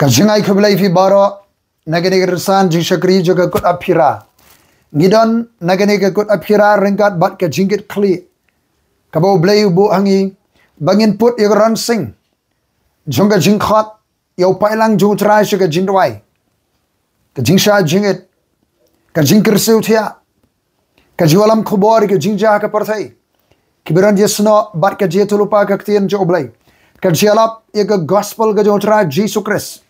Kajingai khablai fi baro nagani gersan jing shakri juga kut aphira. Ngidon nagani ke kut aphira ringkat bat ke jingkit kli. Kabau blai bu hangi bangin put ye ron sing. Jonga jingkhat yau pailang jung trai suka jingwai. Ke jingsha jingit. Ke jingkir siutia. Ke jiwalam khubor ke jingja ke parthai. Kibiran jesno bat ke je tulupa ke ktien jo blai. Ke jialap ye ke gospel ke jung trai Jesus Christ.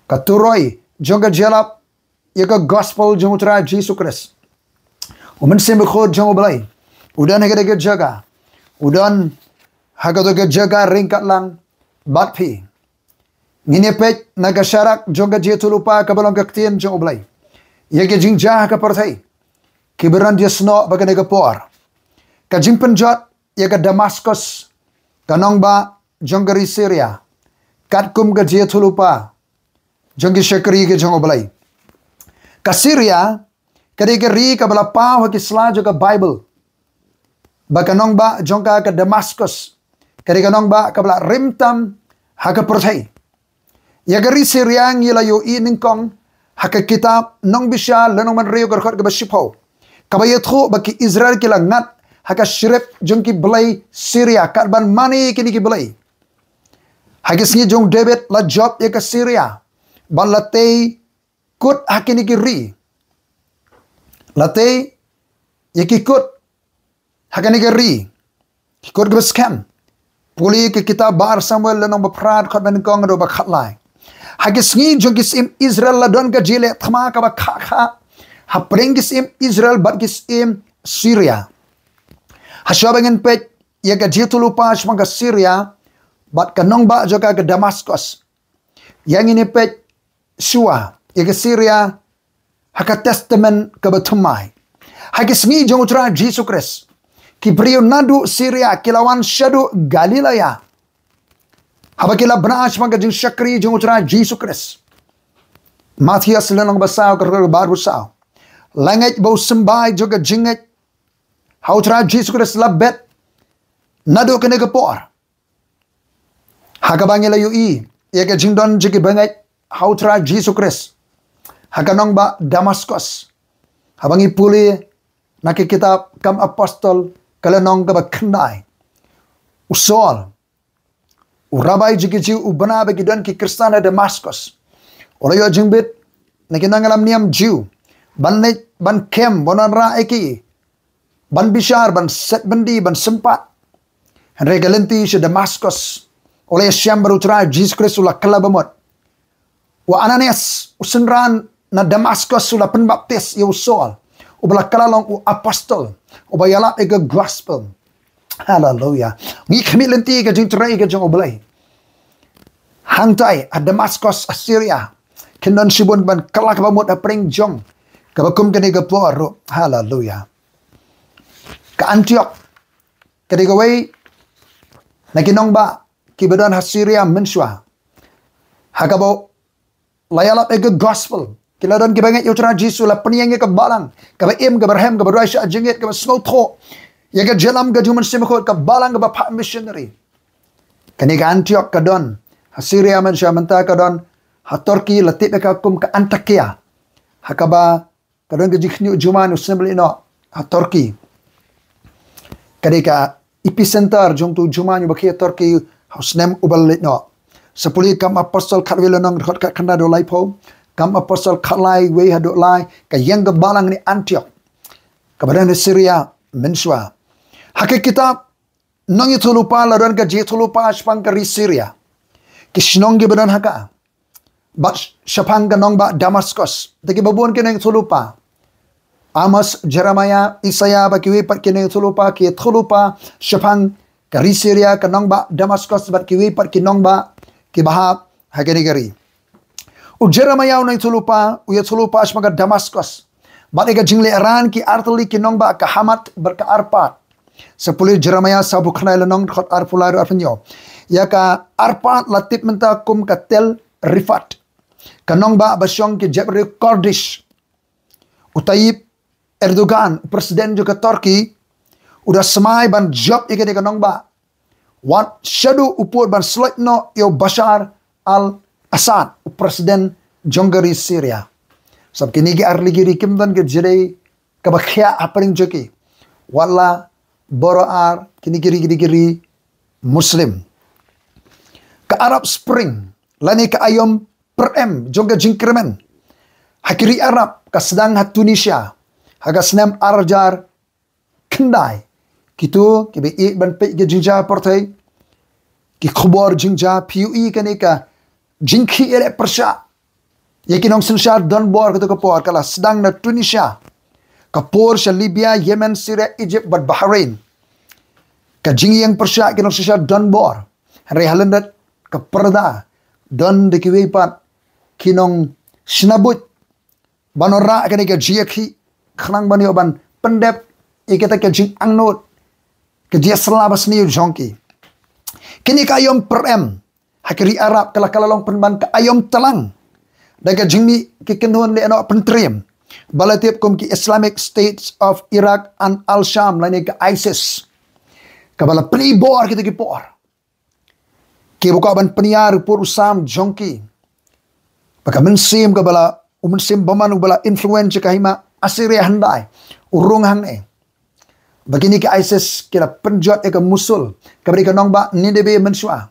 Katuroi jonga jalap yaka gospel jongutra Jesus Christ. Umen sem khod jongo blai. Udan hagade jaga. Udan hagade jaga ringkat lang batpi. Ngine pet naga syarak jonga jetulupa kabalong kaktien jongo blai. Yake jingjah ka parthai. Kiberan jesno bagane ka por. Ka jingpenjot yaka Damascus kanong ba jongari Syria. Katkum ka jetulupa jongi syakri ke jongo balai. Ka Syria kadika ri ka bala pau ki sla juga Bible. Baka nong ba jongka ka Damascus. Kadika nong ba ka bala rimtam haka perthai. Ya gari Syria ngila yo iningkong haka kitab nong bisya lenong man riyo garkhot ka bashipho. Kabayetho baki Israel kila ngat haka shirep jongki balai Syria karban mani kini ki balai. Hagis ngi jong David la job ya ka Syria. Ban latei kut hakini kiri. Latei yakikut hakini kiri. Kikut ke scam. Puli ke kita bar Samuel lenong baprat khat ban kong do bakhat lai. Hagis ngi jong kisim Israel la don ka jile thama ka bakha. Hapring kisim Israel bat kisim Syria. Hasyabangen pet ya ka jitulupa shmang ka Syria bat kanong ba joka ke Damascus. Yang ini pet Shua, yake Syria, haka testament kebetumai. Haki sengi jongutra Jesus Christ. Ki brio nadu Syria, kilawan syadu Galilea. Haba kila branch maka jing syakri jongutra Jesus Christ. Matthias lenong basau kerja baru basau. Langit bau sembai juga jinget. Hautra Jesus Christ labet. Nadu kene kepor. Haka bangila yui, yake jingdon jiki banget. Hautra Jesus Christ. Hakanong ba Damascus. Habangi puli naki kitab kam apostol kalanong ka ba kendai. Usol. Urabai jiki ubana bagi dan ki Kristana Damascus. Olayo jingbit nakinangalam niyam Jew. Ban kem bonan ra eki. Ban bishar ban set bandi ban sempat. Henry galenti si Damascus. Oleh syam barutra Jesus Christ ulah kelabamot. Wa Ananias usenran na Damascus sula penbaptis ya usol. Ubala kalalong u apostol. Ubayala ega gospel. Hallelujah. Ngi kami lenti ke jing terai ke jing oblay. Hangtai a Damascus Assyria. Kendon sibun ban kalak bamut a pring jong. Kabakum kani ke poro. Hallelujah. Ka Antioch. Kadi gawai. Nakinong ba kibadon Assyria mensua. Hakabo layalap ega gospel. Kila don kibanget yutra Jesus la peniangnya ke balang. Kaba im ke berhem ke berdoa jengit ke snow tho. Ya ke jalam ke juman simkhot ke balang ke bapak missionary. Kani ke Antioch ke don. Assyria manusia mentah ke don. Ha Turki latip ke kum ke Antakya. Hakaba ke don ke jikhni juman usembeli no. Ha Turki. Kani ke epicenter jong tu juman bakia Turki hausnem ubalit no. Sepuluh kam apostol katwila nong khot kat kanda do lai po. Kam apostol katlai we hadok lai ka yang ke balang ni Antioch. Kebadan Syria mensua. Haki kitab nong itu lupa ladan ka jitu lupa spang kari Syria. Kisnong ke badan haka. Bat syapang ka nong ba Damascus. Taki babuan ke nong itu lupa. Amos, Jeremiah, Isaiah baki we pat ke nong itu lupa ki itu lupa syapang kari Syria ka nong ba Damascus bat ki we pat ki nong ba kibahap hagani gari. U Jeremiah unang tulupa, uya tulupa asmaga Damascus. Bat ega jingle aran ki artali ki nong ba kahamat berka arpat. Sepuluh Jeremiah sabu khnai lenong khot arpulai arpanyo. Ya ka arpat latip menta kum ka tel Rifat. Kanong ba basyong ki Jebri Kurdish. Utayib Erdogan, presiden juga Turki, udah semai ban job ika de kanong ba. Wat shadu upur ban slot no yo Bashar al Assad presiden jonggari Syria. Sab kini ki arli giri kimdan ke jere kabakhya apring joki. Wala boroar kini giri Muslim. Ke Arab Spring lani ke ayom perem jongga jingkremen. Hakiri Arab ka sedang hat Tunisia. Haga senam arjar kendai. Kitu kibe ban pe ke jingja portai. Ki khubor jingja PUE kani ka jingki ele persya. Yakin ong sensyar don bor ketu kapor kala sedang na Tunisia. Kapor sya Libya, Yemen, Syria, Egypt, bat Bahrain. Ka jingi yang persya kinong sensyar don bor. Hari halendat ka perda don de kiwe pat kinong sinabut banora kani ka jiaki khnang bani oban pendep ikata ka jing angnot ke dia selabas ni jongki. Kini ka ayom perem hakiri Arab kala kalalong penban ka ayom telang. Daga jingmi ki kenhon le no pentrem. Balatip kum ki Islamic States of Iraq and Al-Sham lani ka ISIS. Kabala penibor kita ki por. Ki buka ban peniar por usam jongki. Baka mensim kabala umensim baman bala influence kahima Assyria handai urung hang begini ke ISIS kira penjot ke Musul kabri ke nongba Nineveh mensua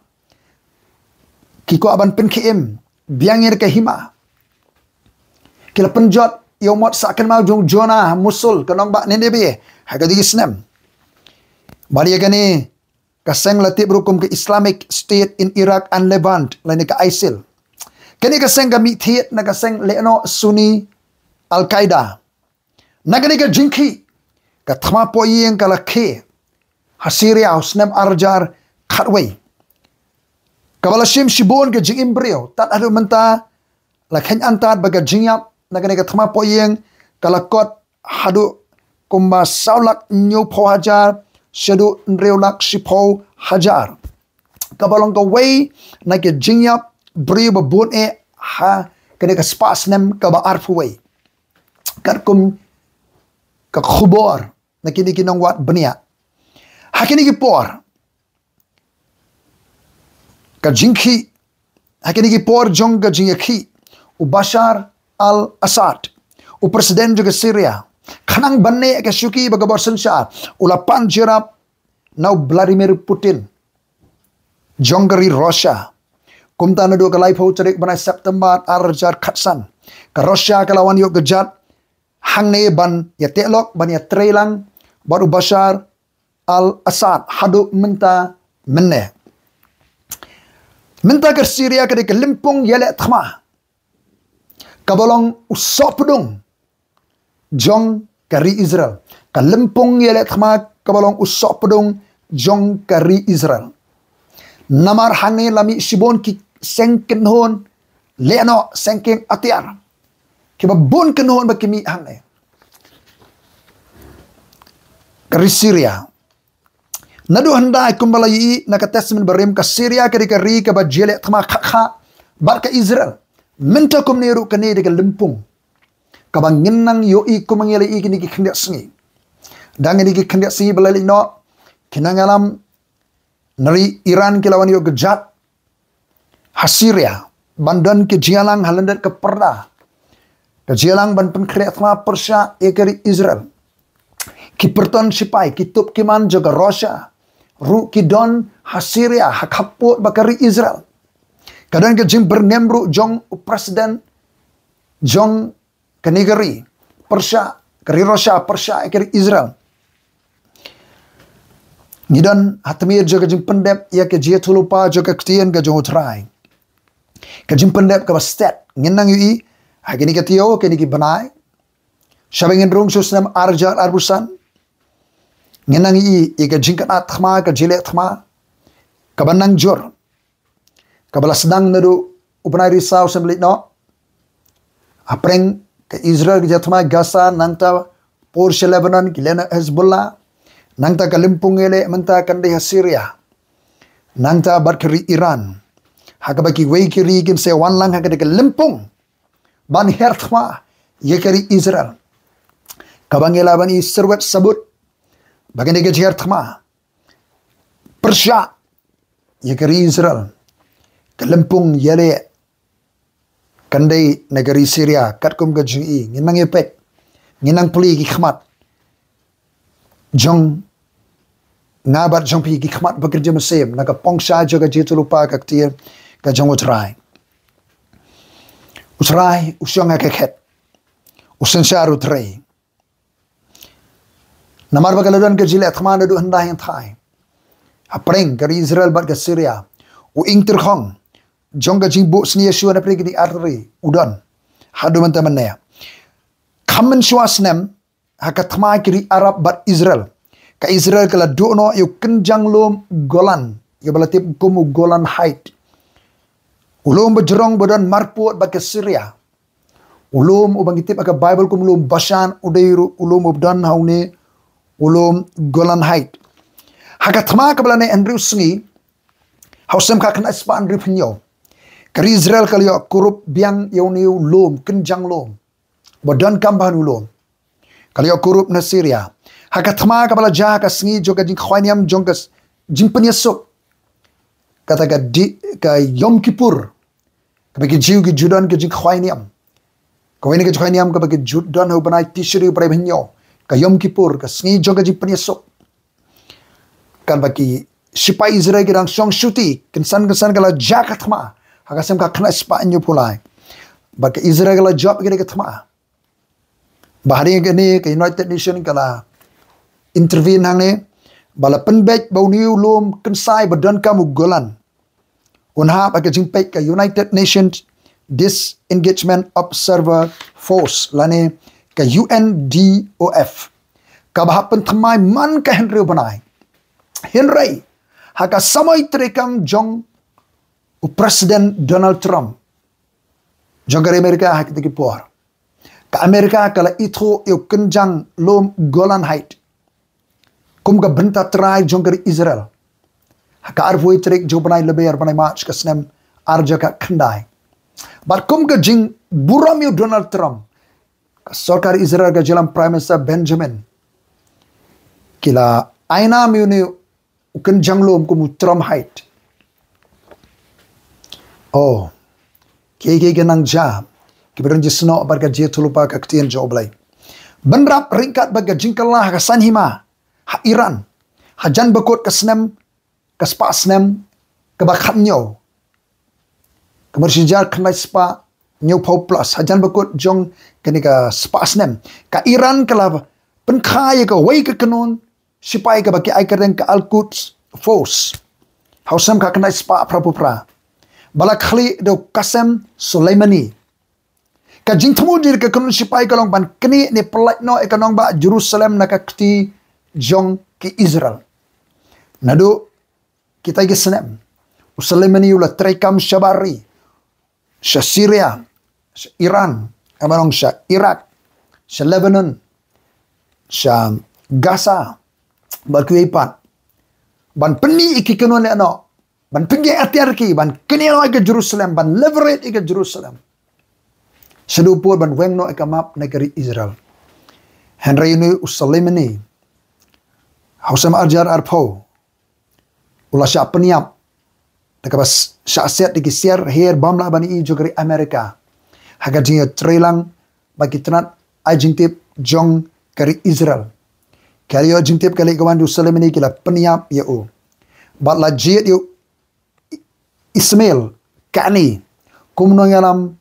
kiko aban penkim biangir ke hima kira penjot yomot sakan mau jong Jonah Musul ke nongba Nineveh hagadi isnem bari gani kaseng latib rukum ke Islamic State in Iraq and Levant lain ke ISIL kini kaseng kami thiet na kaseng leno Sunni Al-Qaeda nagani ka jingki ka thama poyeng kala khe hasiria usnem arjar khatway kabala shim shibon ke jing imbrio tat adu menta la khen antat baga jingyap nagani ka thama poyeng kala kot hadu kumba saulak nyu pho hajar shadu nreulak shipho hajar kabalong ka way na ke jingyap brio babun ha kene ka spas nem ka ba arfuway karkum ka khubor na kini kinong wat benia hakini ki por ka jingki hakini ki por jong ka jingki u Bashar al-Assad u presiden juga Syria khanang banne ka shuki bagabor sensar ulapan jirap now Vladimir Putin jonggari Russia kumta na do kalai phau charik banai September arjar khatsan ka Russia kalawan yo gejat hangne ban ya telok ban ya trailang baru Bashar al-Assad hadu minta menne minta ke Syria ke limpung yele thma kabolong usopdung jong kari Israel ka limpung yele thma kabolong usopdung jong kari Israel namar hangne lami shibon ki sengken hon leno sengken atiar kiba bon kenhon bakimi hangne kari Syria nadu handai kumbala yi naka testament barim ka Syria kari kari ka bajele thama khakha bar ka Israel minta kum neru kane de limpung ka banginang yo i kumangele i kini ki khndak singi dangani ki khndak singi balali no kinangalam nari Iran kilawan yo gejat hasiria bandan ke jialang halandat ke perda ke jialang ban penkreat ma Persia ekari Israel ki perton sipai kitub kiman juga Russia ru kidon hasiria hakapot bakari Israel kadang ke jim bernemru jong presiden jong kenegari Persia kari Russia Persia ekari Israel Ngidan hatmir juga jim pendep ya ke jia tulupa juga ketien ke jong utrai. Ke jim pendep ke bastet nginang yui hagini ke tio ke niki banai. Shabengin rung susnam arjar arbusan. Nginang yui ke jingkat athma ke jile athma. Ke banang jor. Ke balas sedang nadu upanai risau sembelit no. Apreng ke Israel ke jathma Gaza nanta Porsche Lebanon kilena Hezbollah. Nangta kalimpung ele menta kande Syria. Nangta barkeri Iran. Hakabaki wei kiri gin se wan lang hakade kalimpung. Ban herthma yekari Israel. Kabangela bani serwet sabut. Bagane ke herthma. Persia yekari Israel. Kalimpung yele kandai negeri Syria kat kum ke jing i nginang epek nginang puli ki khmat jong ngabat jong pi ki khmat bekerja mesem naga pongsha juga jitu lupa ka ktir ka jong utrai usyong akeket usen syaru trei namar bagaladan ke jilet khmana du hendah yang thai apreng dari Israel bat ke Syria u ing terkhong jong ka jing bu sni yeshua na pri di arri udan hadu mantamane khamen shwasnem hakat thma kiri Arab bat Israel ka Israel kala duno yu kenjang lom Golan yu balatip kumu Golan Height ulum bejrong badan marput bat ke Syria ulum ubangitip aka Bible kum ulum Bashan udairu ulum ubdan haune ulum Golan Height hakat thma kabalane Andrew sngi hausem ka kana spa Andrew pnyo kari Israel kali kurup biang yauniu lom kenjang lom badan kamban ulom kali kurup na Syria hakat thma kabala jah ka sngi joka jing khwaniam jongkas jing penyesuk kata ka di ka Yom Kippur ka bagi jiu ki judan ke jing khwaniam ka wini ke khwaniam ka bagi judan ho banai tishri prai bhnyo ka Yom Kippur ka sngi joka jing penyesuk kan bagi sipai Israel ki rang song shuti kensan kala jah ka thma hakasem ka khna spa nyu pulai bagi Israel kala job ki ke thma bahari ke ni ke United Nation kala intervene hangne bala penbek bauniu lom kensai badan kamu Golan unha bagi jingpek ke United Nations Disengagement Observer Force lane ke UNDOF ka bahapen thamai man ka Henry banai Henry haka samai trekam jong Presiden Donald Trump jongare Amerika hak tiki por ka Amerika kala itu yu kenjang lom Golan Height kum ka benta trai jongare Israel haka arvoi trek jo banai leber banai march ka snem arja ka khandai bar kum ka jing buram yu Donald Trump ka sarkar Israel ka jalan Prime Minister Benjamin kila aina mi ni kenjang lom kum Trump Height oh keke genang jam kiberan jisno barga je tulupa ka ktien joblai benrap ringkat baga jingkalah ka sanhima ha Iran ha jan bakot ka snem ka spa snem ka bakhatnyo ka mersijar khnai spa nyo pau plus ha jan bakot jong kani ka spa snem ka Iran kala penkhai ka wai ka kanon sipai ka baki ai kadang ka Al-Quds force hausam ka khnai spa prapupra bala khali do Qasem Soleimani ka jing tmudir ka kunun sipai kalong ban kini ni pelak no ekanong ba Jerusalem na ka kti jong ki Israel nado kita gi senem Soleimani ula trekam syabari sya Syria sya Iran amanong sya Iraq sya Lebanon sya Gaza balkuipan ban peni ikikunun le no ban pinggir atiar ki ban kenal ke Jerusalem ban leverage ke Jerusalem sedupur ban wengno ke map negeri Israel Henry ini Soleimani hausam ajar arpo ulah sya peniap dekabas sya set dikisiar her bamla bani i jogri Amerika haga jinga trelang bagi tenat ajingtip jong kari Israel kali ajingtip kali kawan Soleimani kila peniap ya o batla jiat yu Ismail Kani kumno yalam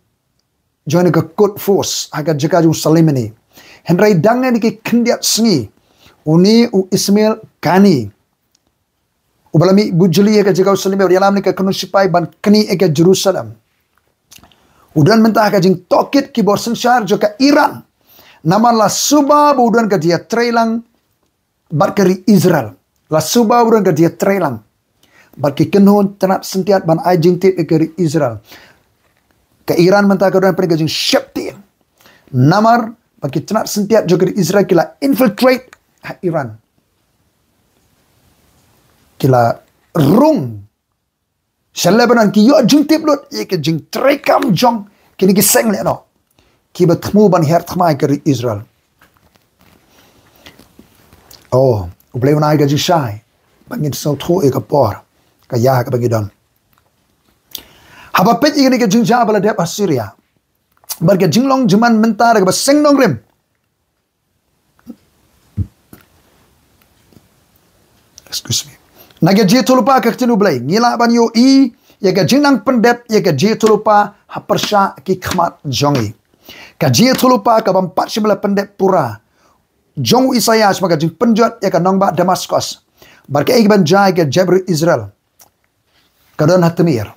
join ke Quds force agar jika jung Soleimani Henry dangan ke kendiat sengi uni u Ismail Kani ubalami bujuli ke jika Soleimani yalam ni ke kunu sipai ban keni ke Jerusalem udan mentah ke jing tokit ki borsen syar joka Iran nama la suba udan ke dia trelang barkari Israel la suba udan ke dia trelang bagi kenhun tenat sentiat ban ajing tip ke Israel ke Iran mentah ke dan pergi syepti namar bagi tenat sentiat juga Israel kila infiltrate Iran kila rung Lebanon ki yo jing tip lut ke jing trekam jong kini ki seng le no ki betmu ban her thmai ke Israel oh ublay unai ga jishai bangin so tho e ka por kaya ka bagi don haba pet igini ke jingja bala dep Syria Barga jinglong juman mentar ke baseng nong rem. Excuse me. Naga je tulupa ke tinu blai. Ngila ban yo ya ga jingnang pendep ya ga je tulupa hapersha ki khmat jongi. Ka je tulupa ka bam pat shimla pendep pura. Jong Isaiah sebagai jing penjat ya ka nongba Damaskus. Barka ig ban jai ke Jabri Israel. Kadon hatemir.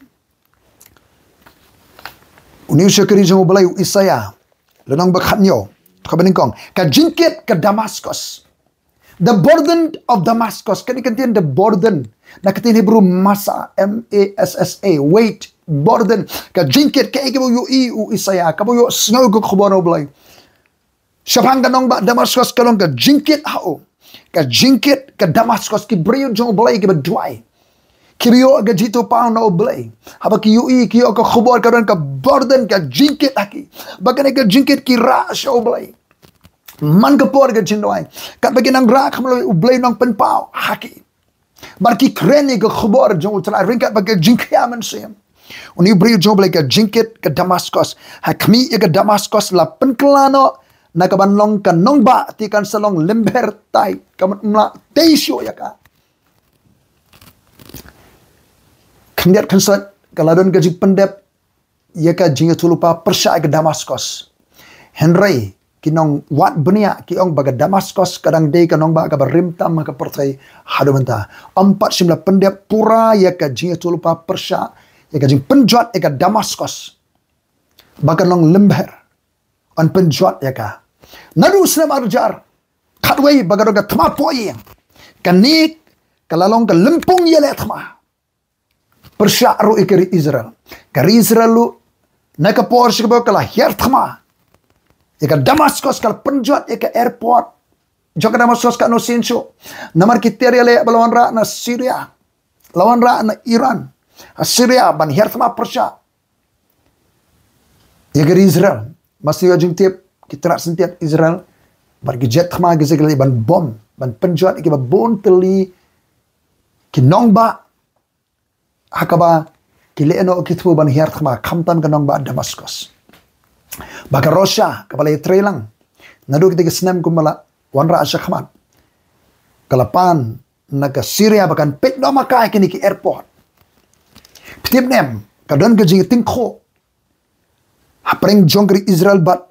Uniu syakiri jong blai Isaiah. Lenong bakhatnyo. Kabeningkong ka jingket ke Damaskus. The burden of Damascus. Kan ikantian the burden. Nakatin Hebrew masa. M-A-S-S-A. Weight. Burden. Ka jingket ka ikibu yu u Isaiah. Kabu yu sngaw ko kubono blay. Syapang kanong ba Damascus kalong ka jingket hao. Ka jingket ka Damascus ki briyo jong blay ki badway. Kibiyo ka jito pa na blay. Haba ki yu ki ka kubor karon ka burden ka jingket haki. Bagan ka jingket ki rash o blay. Man kapor ke chindoy kat bagi nang rak melalui ublay nang penpau haki barki kreni ke khubor jong utla ringkat bagi jingkia man sim uni bri jong blay ke jingkit ke Damaskus hakmi ke Damaskus la penklano na ka banlong ka nongba ti kan salong lember tai kamat mla teisyo ya ka kendiat kensat kaladon ke jing pendep ya ka jing tulupa persya ke Damaskus Henry kinong wat benia kiong baga Damaskus kadang day kanong baga barimtam ka pertai hadumenta 4 pendep pura ya ka jing tulupa persya ya ka jing penjat ya ka Damaskus baga long lember on penjat ya ka nadu snem arjar khatway baga roga thma poi kanik kalalong ka lempung ya le thma persya ru ikri Israel kari Israel lu naka por shikbo kala her thma Ika Damaskus kal penjat ika airport. Joka Damaskus ka no sinso. Namar kiteria le balawan ra na Syria. Lawan ra na Iran. Syria ban hertma Persya. Ika Israel. Masih wajing tiap kita sentiap Israel. Bargi jet khma gizegli ban bom. Ban penjat ika bon teli. Kinongba. Hakaba kileeno kitbu ban hertma kamtam kanongba Damaskus. Baka Russia kapala itrelang nadu kita kesnem kumala wanra asya khamat kalapan naga Syria bakan pek no makai kini ki airport pitip nem kadon ke jing tingko hapring jongri Israel bat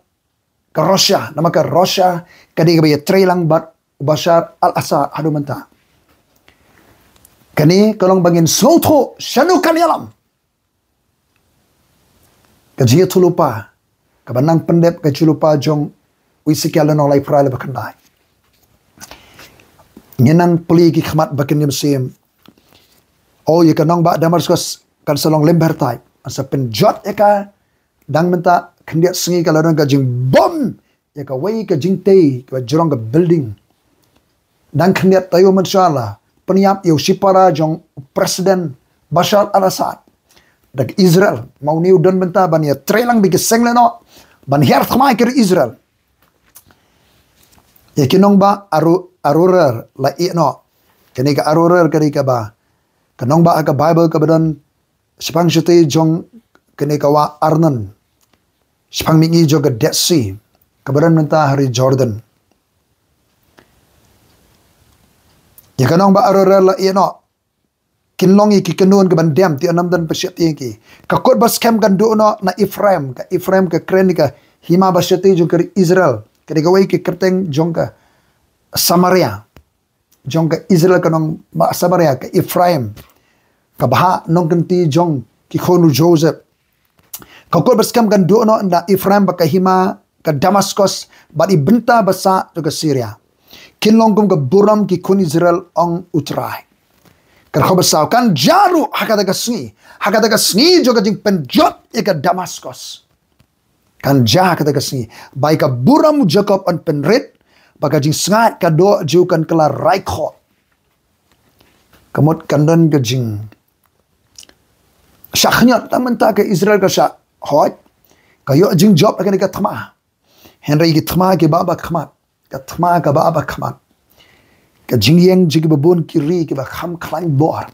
ke Russia nama ke Russia kadi ke itrelang bat Bashar al-Assad hadumenta kani kalong bangin soto shanu kanyalam kajia tulupa kabanang pendep ke chulupa jong wisikiala no lai prale bakandai ngenang peli ki khmat bakenim sim oh ye kanong ba Damaskus kan salong lember tai asa penjot eka dang menta kendiat sengi kala dong jing bom ye ka wei ka jing tei ka jorong ka building dang kendiat tayo manshala peniap yo sipara jong presiden Bashar al-Assad dag Israel mau ni udon menta ban ya trelang bi keseng leno ban her thmai kir Israel ya kinong ba arurer la no kini ka arurer kari ka ba kanong ba ka Bible ka badon sipang shite jong kini ka wa Arnon sipang mingi jog Dead Sea ka badon menta hari Jordan ya kanong ba arurer la no kinlongi ki kenun ke bandem ti anam dan pasyat ki kakot bas kem kan do no na Ephraim ka kren ka hima basyati jong ke Israel ka digawai ki kerteng jong ka Samaria jong ka Israel kanong ba Samaria ka Ephraim ka baha nong kanti jong ki khonu Joseph kakot bas kem kan do no na Ephraim ba ka hima ka Damaskus ba ibenta basa to ka Syria kinlong kum ka buram ki kun Israel ong utrai Kerkhobasau kan jaru hakata ka sngi juga jing penjot ika Damaskus kan jah hakata ka sngi bai ka buram Jacob an penrit baka jing sngat ka do jukan kala raikho kamot kandan ka jing syakhnyat tamenta ka Israel ka syak hot kayo jing job akan ka thma Henry ki thma ki baba khmat ka thma ka baba khmat ka jingyeng jigi babun kiri ki ba kham khlang bor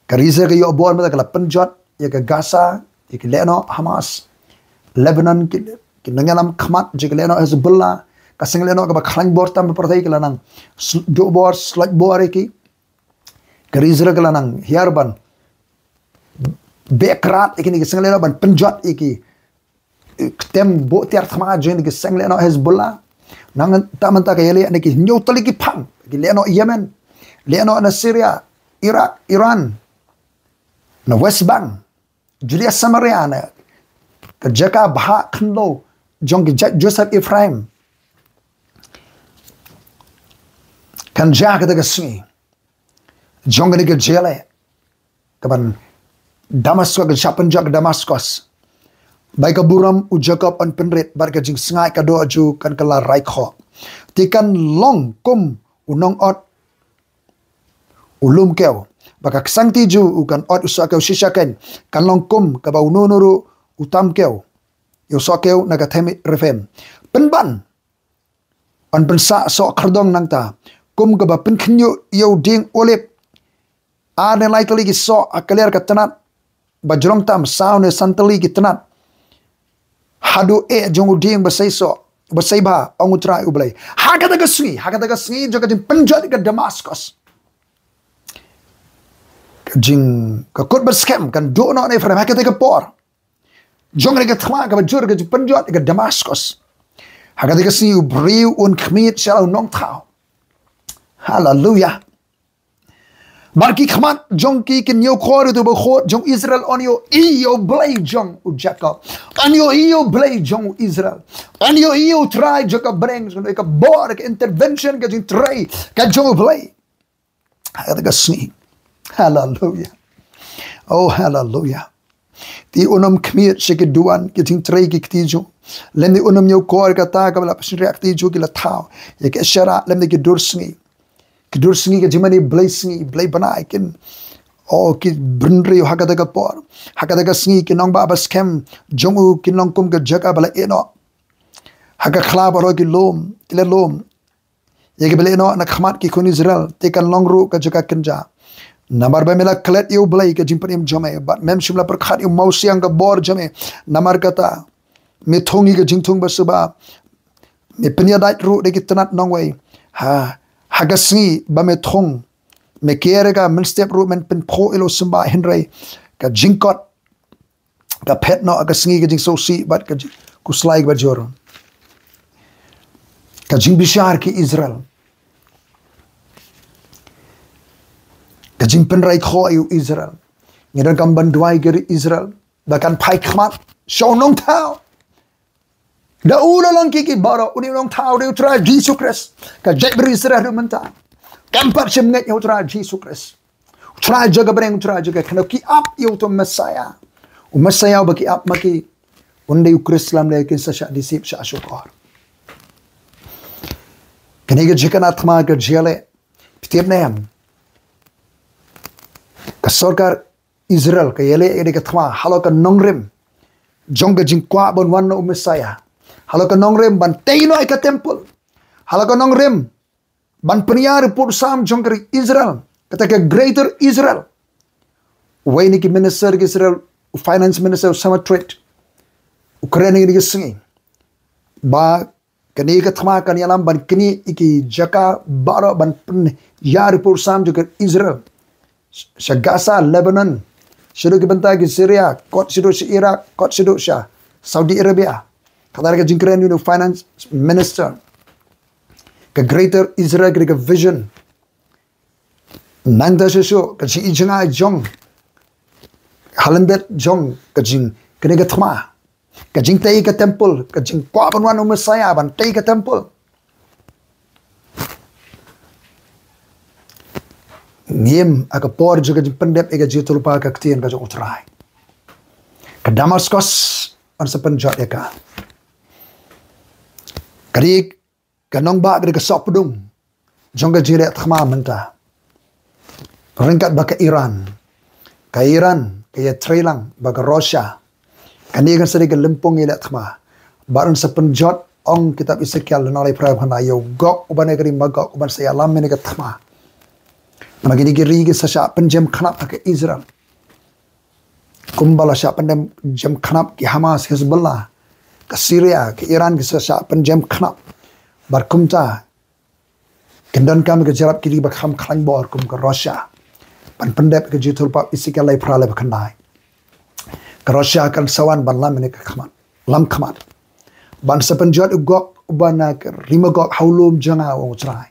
ka riza ka yo bor mata kala penjot ya ka Gaza ya ka Leno Hamas Lebanon kinangalam khamat jigleno Hezbollah kasengleno ka bakhalang bortam pertai kelanang do bor slot bor ki kerizra kelanang hiarban bekrat ikini kesengleno ban penjot iki tem bo tiar thama jen ki sengleno Hezbollah nang tamanta ka yele ani ki nyotali ki phang ki leno Yemen leno na Syria Iraq Iran na West Bank Judea Samaria na kerjaka bahak kendo jong Joseph Ephraim kan jaga daga sungi jong ni ke jele kapan Damaskus ke siapan jak Damaskus baik buram u Jacob an penrit bar ke jing sengai ka do ju kan kala raikho tikan long kum unong ot ulum keu baka kesang tiju ukan ot usa keu shishaken kan long kum ka ba ununuru utam keu yo so keu naga themi refem penban on pensa so khardong nangta kum ka ba pen khnyo yo ding olip a ne likely ki so akaler ka tanat bajrong tam saune santali ki tanat hadu jong ding basai so basai ba ongutra ublai hakata ka sngi joga jing penjot ka Damaskus jing ka kot berskem kan do no ne frame hakata ka por jong ne ka thma ka bajur ka penjot ka Damaskus hakata ka sngi ubriu un khmit shal nong thao hallelujah Barki khmat jong ki kin yo khor tu bo khot jong Israel on yo iyo blay jong u Jacob on yo iyo blay jong Israel on yo iyo try Jacob brings ka bor ka intervention ka jing try ka jong blay hada ka sni hallelujah oh hallelujah ti unam khmit se ke duan ki jing try ki ti jo lemni unam yo khor ka ta ka bla pasri ak ti jo ki la thao ye ke shara lemni ki dur sni Kidur singi ke jimani blay bana ikin ki brindri hakada ka por hakada ka singi ki nong ba baskem jongu ki nong kum ka jaga bala eno haka khla baro ki lom tile lom ye ke bala eno na khmat ki kun Israel te kan long ru ka jaga kenja namar ba mela klet yu blay ka jimpan im jome bat mem shimla per khat yu mausiang ka bor jome namar kata me thongi ka jingthong ba suba me penya dait ru de ki tanat nong wei Hagasni ba me thong me kere ka min step ru men pen pho ilo simba henry ka jingkot ka phet no agasni ka jing so si bat ka kuslai ba jor ka jing bishar ki Israel ka jing pen rai kho yu Israel ngira kam ban dwai ke Israel ba kan phai khmat show nong thao da ula lang kiki baro uni long thao de tra Jesus Christ ka jebri Israel menta kampak semnget yo tra Jesus Christ tra jaga breng tra jaga kana ki up yo to Messiah o Messiah ba ki up maki unde yu Chrislam le kin sa sha disip sha shukar kani ga jikana thma ga jele pitib nem ka sarkar Israel ka yele ede ka thma halo ka nongrim jong ga jingkwa bon wan no Messiah halo ka nongrem ban teino ka temple halo ka nongrem ban peniar pur sam jongri Israel kata ka greater Israel waini ki minister ki Israel finance minister sama trade Ukraine ni singi ba kani ka thma kan yalam ban kini iki jaka baro ban peniar pur sam jongri Israel Gaza Lebanon shido ki banta ki Syria kot shido si Iraq kot shido sha Saudi Arabia kadar ka jingkren you know finance minister ka greater Israel ka vision nanda sho ka chi jinga jong halendet jong ka jing kene ka thma ka jing tei ka temple ka jing kwa ban wan Messiah ban tei ka temple niem aka por juga jing pendep ega jitul pa ka ktien ka jong utrai ka Damaskus an sa penjat ya ka Karik kanong ba ka sok pudung jongga jire thma menta ringkat ba ka Iran kaya Thailand ba ka Russia kani kan sari ka lempong ila thma baron sa penjot ong kitab Ezekiel nolai pra hana yo gok ubane kari magok uban saya lam mene ka thma magini giri ki sa penjem khanap ka Israel kumbala sha pendem jam khanap ki Hamas Hezbollah ke Syria, ke Iran, ke Syria, penjam knap. Berkumta. Kendan kami ke jarap kiri bakam klang bor kum ke Russia. Pan pendep ke jitul pap isi ke lai prale bakandai. Ke Russia akan sawan ban lam ini ke kamat. Lam kamat. Ban sepenjat ugok ubana ke rima gok haulum janga wong cerai.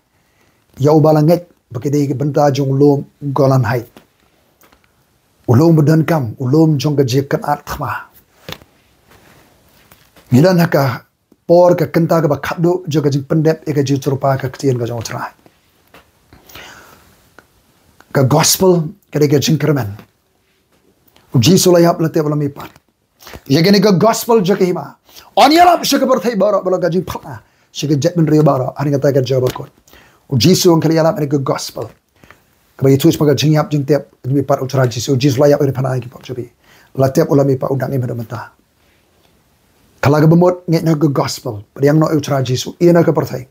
Ya ubalangek bakidai ke benda jong lom golan hai. Ulum bedan kam, ulum jong ke jekan art khma. Ngilan haka por ke kenta ke bakado jo ke jing pendep ke jitul pa ke ketien ke jong cerai. Ke gospel ke de ke jing kermen. Uji sulayap lete bala mipat. Ya gini ke gospel jo ke hima. On yalap syeke berthai bara bala ke jing phana. Syeke jet ben ri bara hari kata ke jawab kot. Uji su ke yalap ni ke gospel. Ke itu sebagai jing yap jing tep mipat ucara jisu uji sulayap ri phana ki pok jobi. Latep ulami pa udang ni menta. Kalau ke bemut nget ke gospel. Priang no ucara jisu. Ia nak ke berthai.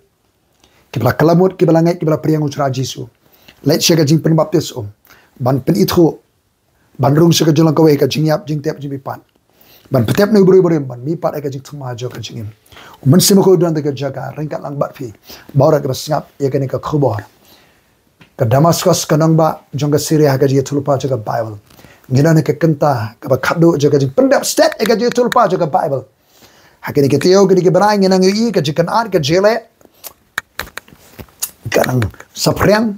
Ke bala kalamut ke bala nget ke bala priang ucara jisu. Let syeke jing pen baptis ban pen itu ban rung syeke jolang kawe ke jing yap jing tep jing mipat. Ban petep ni beri ban mipat ke jing tma jo ke jing im. Men sim ko dan ke jaga ringkat lang bat fi. Baura ke sngap ye ke ni ke khubor. Ke Damascus ke nang ba jong ke Syria ke jing tulpa jo ke Bible. Ngina ni ke kenta ke ba khadu jo ke jing pendap stet ke jing tulpa jo ke Bible. Hakini ke teo ke ni ke berai ngina ngi ke jing kan ke jele. Kanang sapriang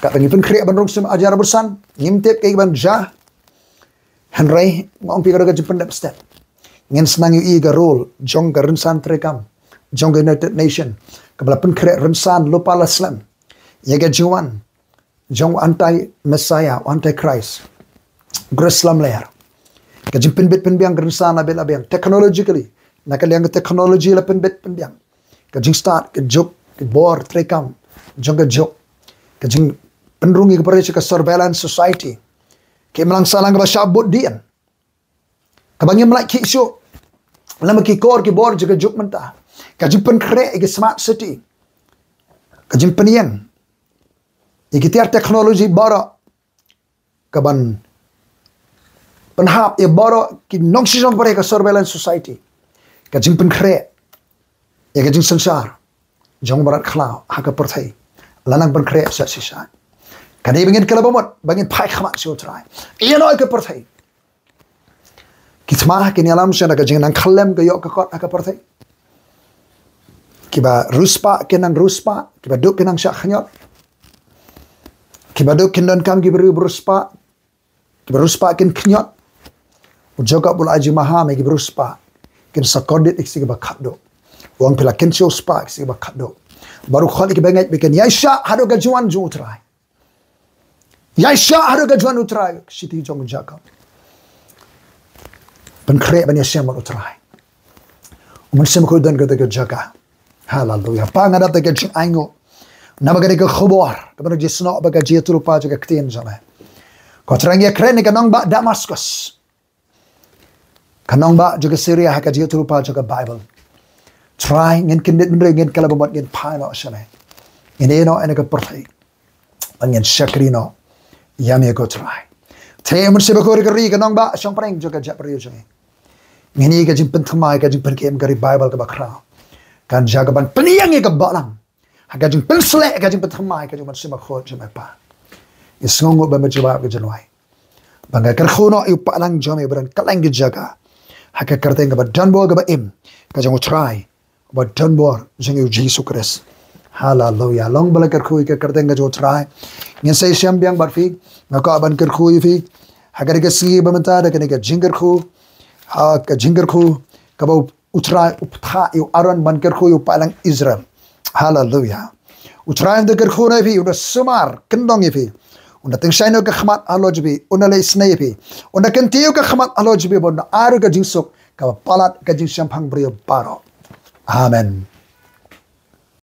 kat pengipun kriak ban rung sim ajar bersan ngimtep ke ban jah Henry ngong pi ke pendap stet. Ngin senang yu ga role jong ga rensan trekam jong ga United Nation ke bala pen kriak rensan lupa Islam. Ye ga juan jong anti Messiah, anti Christ. Grislam layer. Ke jing penbit penbiang rensan abel abeng technologically nakal yang technology la penbit penbiang. Ke jing start ke jok ke bor trekam jong ga jok ke jing penrungi kepada ke surveillance society. Ke melang salang ke syabut dian. Kebangi melak ki isu. Lama ki kor ki bor juga juk mentah. Kajing pen krek ke smart city. Kajing penian. Iki tiar teknologi bara. Kaban penhap ya bara ki nong sisong pada ke surveillance society. Kajing pen krek. Ya kajing sensar. Jong barat klau haka perthai. Lanang pen krek sa sisa. Kadai bangin kala bamot, bangin pai khamak si utrai. Ia noi ke perthai. Kitmah kini alam syana ka jing nang khalem ke yok ke kot aka perthai. Kiba ruspa kenang ruspa, kiba duk kenang syak khanyot. Kiba duk kindan kam ki beri ruspa. Kiba ruspa kin khanyot. Ujoga bul aji maham ki ruspa. Kin sakodit iksi kiba khaddo. Wang pila kin sio spa iksi kiba khaddo. Baru khol ki bangai bikin yaisha hado ga juan ju utrai. Yaisha hado ga juan utrai siti jong jaga. Penkrek ban yasem utrai. Umun sem ko dan ga jaga. Hallelujah. Pangada ta ga jing aingo. Nama ga khobor. Ka ban jisno ba ga jitul pa ga ktin jame. Ko trang ya kren ga nong ba Damascus. Kanong ba juga Syria ha ga jitul pa ga Bible. Try ngin kindit mendre ngin kala bot ngin paino shane. Ini no ene ga perthai. Ngin shakrino. Yami go try. Te mun se ko ri ga nong ba shong preng juga ja priyo jame. Ngini ga jing penthmai ga jing penkem ga Bible ga bakra. Kan jaga ban peniang ga balang. Ha ga jing pensle ga jing penthmai ga jing se ko jame pa. Isngongo ba majiba ga janwai. Bangga kar khono yu palang jame bran kalang ga jaga. Ha ka karte ga ba danbo ga ba im. Ga jing try. Ba danbo jing yu Jesus Christ. Hallelujah. Long bala kar khui ka karte ga jo try. Ngin sai syam biang bar fi ngaka ban kar khui fi. Ha ga ga si ba menta da ga jingar khu. Ha ka jingar khu ka ba utrai uptha yu aron ban kar khu yu palang Israel. Hallelujah. Utrai da kar khu na fi una sumar kendong fi. Una tengsaino ka khmat alojbi una le snai fi. Una kentiu ka khmat alojbi bon aru ka jingsuk ka palat ka jingsyam phang brio baro. Amen.